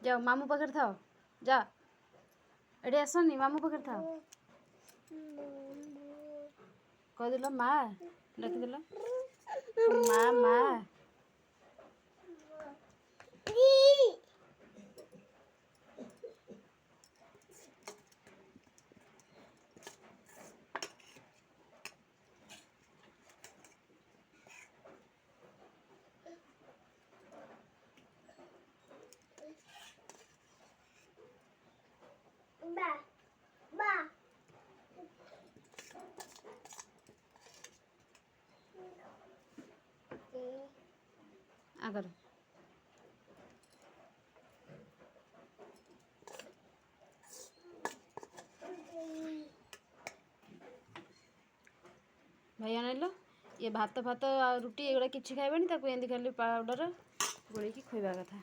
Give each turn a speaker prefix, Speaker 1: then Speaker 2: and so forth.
Speaker 1: जाओ मामू पाखे था जा एटी आसनी मामू पाखे था कहदेल माँ डाकिदेल माँ माँ आकर भाई अनिल ये भात फात रुटी एगुड़ा किसी खाइबनी एमती खाली पाउडर गोल खुआ कथा।